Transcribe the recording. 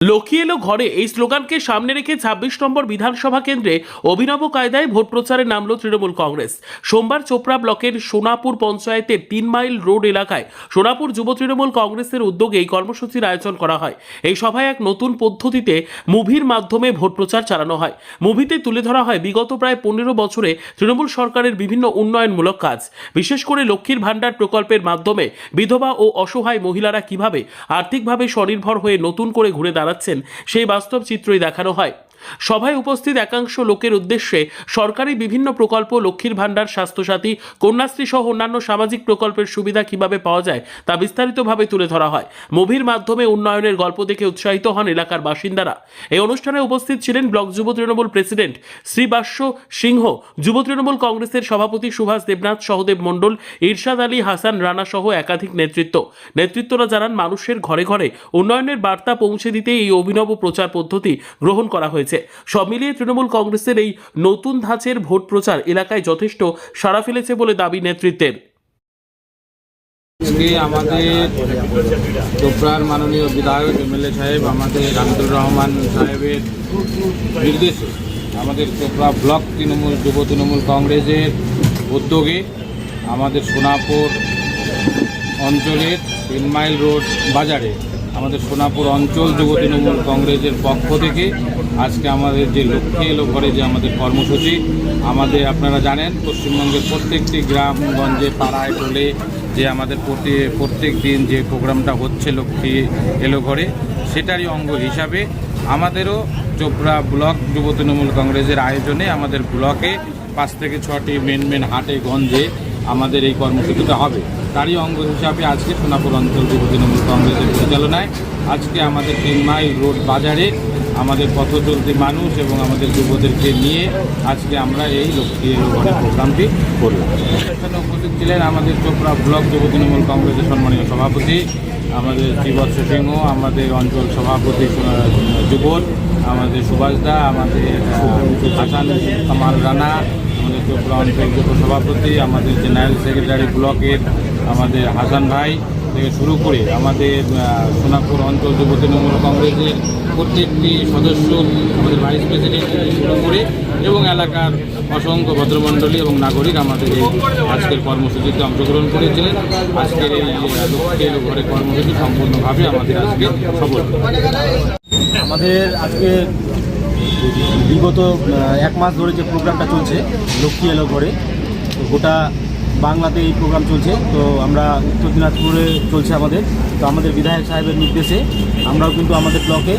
লক্ষ্মী এলো ঘরে এই স্লোগানকে সামনে রেখে ২৬ নম্বর বিধানসভা কেন্দ্রে অভিনব কায়দায় ভোট প্রচারে নামল তৃণমূল কংগ্রেস। সোমবার চোপড়া ব্লকের সোনাপুর পঞ্চায়েতের ৩ মাইল রোড এলাকায় সোনাপুর যুব তৃণমূল কংগ্রেসের উদ্যোগে এই কর্মসূচির আয়োজন করা হয়। এই সভায় এক নতুন পদ্ধতিতে মুভির মাধ্যমে ভোট প্রচার চালানো হয়। মুভিতে তুলে ধরা হয় বিগত প্রায় ১৫ বছরে তৃণমূল সরকারের বিভিন্ন উন্নয়নমূলক কাজ, বিশেষ করে লক্ষ্মীর ভাণ্ডার প্রকল্পের মাধ্যমে বিধবা ও অসহায় মহিলারা কিভাবে আর্থিকভাবে স্বনির্ভর হয়ে নতুন করে ঘুরে দাঁড়াচ্ছেন সেই বাস্তব চিত্রই দেখানো হয়। সভায় উপস্থিত একাংশ লোকের উদ্দেশ্যে সরকারি বিভিন্ন প্রকল্প, লক্ষ্মীর ভাণ্ডার, স্বাস্থ্যসাথী, কন্যাশ্রী সহ অন্যান্য সামাজিক প্রকল্পের সুবিধা কিভাবে পাওয়া যায় তা বিস্তারিতভাবে তুলে ধরা হয়। মুভির মাধ্যমে উন্নয়নের গল্প দেখে উৎসাহিত হন এলাকার বাসিন্দারা। এই অনুষ্ঠানে উপস্থিত ছিলেন ব্লক যুব তৃণমূল প্রেসিডেন্ট শ্রীবাস্য সিংহ, যুব তৃণমূল কংগ্রেসের সভাপতি সুভাষ দেবনাথ, সহদেব মণ্ডল, ইরশাদ আলী, হাসান রানা সহ একাধিক নেতৃত্বরা জানান মানুষের ঘরে ঘরে উন্নয়নের বার্তা পৌঁছে দিতে এই অভিনব প্রচার পদ্ধতি গ্রহণ করা হয়েছে। সব মিলিয়ে তৃণমূল কংগ্রেসের এই নতুন ধাঁচের ভোট প্রচার এলাকায় যথেষ্ট সাড়া ফেলেছে বলে দাবি নেতৃত্বের। আমাদের চোপড়ার মাননীয় বিধায়ক এমএলএ সাহেব আমাদের হামিদুর রহমান সাহেবের নির্দেশে আমাদের চোপড়া ব্লক যুব তৃণমূল কংগ্রেসের উদ্যোগে আমাদের সোনাপুর অঞ্চলের ৩ মাইল রোড বাজারে আমাদের সোনাপুর অঞ্চল যুব তৃণমূল কংগ্রেসের পক্ষ থেকে আজকে আমাদের যে লক্ষ্মী এলো ঘরে যে আমাদের কর্মসূচি, আমাদের আপনারা জানেন পশ্চিমবঙ্গের প্রত্যেকটি গ্রামগঞ্জে পাড়ায় টোলে যে আমাদের প্রত্যেক দিন যে প্রোগ্রামটা হচ্ছে লক্ষ্মী এলো ঘরে, সেটারই অঙ্গ হিসাবে আমাদেরও চোপড়া ব্লক যুব তৃণমূল কংগ্রেসের আয়োজনে আমাদের ব্লকে ৫ থেকে ৬টি মেন হাটে গঞ্জে আমাদের এই কর্মসূচিটা হবে। তারই অঙ্গ হিসাবে আজকে সোনাপুর অঞ্চল যুব তৃণমূল কংগ্রেসের পরিচালনায় আজকে আমাদের ৩ মাইল রোড বাজারে আমাদের পথচলতি মানুষ এবং আমাদের যুবদেরকে নিয়ে আজকে আমরা এই লক্ষ্মী এলো ঘরে প্রোগ্রামটি করলাম। এখানে উপস্থিত ছিলেন আমাদের চোপড়া ব্লক যুব তৃণমূল কংগ্রেসের সম্মানীয় সভাপতি আমাদের শ্রীবাস্য সিংহ, আমাদের অঞ্চল সভাপতি যুবন, আমাদের সুভাষদা, আমাদের হাসান কামাল রানা, আমাদের চোপড়া অঞ্চল যুব সভাপতি, আমাদের জেনারেল সেক্রেটারি ব্লকের আমাদের হাসান ভাই থেকে শুরু করে আমাদের সোনাপুর অঞ্চল যুব তৃণমূল কংগ্রেসের প্রত্যেকটি সদস্য, আমাদের ভাইস প্রেসিডেন্ট থেকে শুরু করে এবং এলাকার অসংখ্য ভদ্রমণ্ডলী এবং নাগরিক আমাদের এই আজকের কর্মসূচিতে অংশগ্রহণ করেছিলেন। আজকের এই লক্ষ্মী এলো ঘরে কর্মসূচি সম্পূর্ণভাবে আমাদের আজকে সফল। আমাদের আজকে বিগত 1 মাস ধরে যে প্রোগ্রামটা চলছে লক্ষ্মী এলো ঘরে, তো গোটা বাংলাতে এই প্রোগ্রাম চলছে। তো আমরা উত্তর দিনাজপুরে চলছে আমাদের, তো আমাদের বিধায়ক সাহেবের নির্দেশে আমরাও কিন্তু আমাদের ব্লকে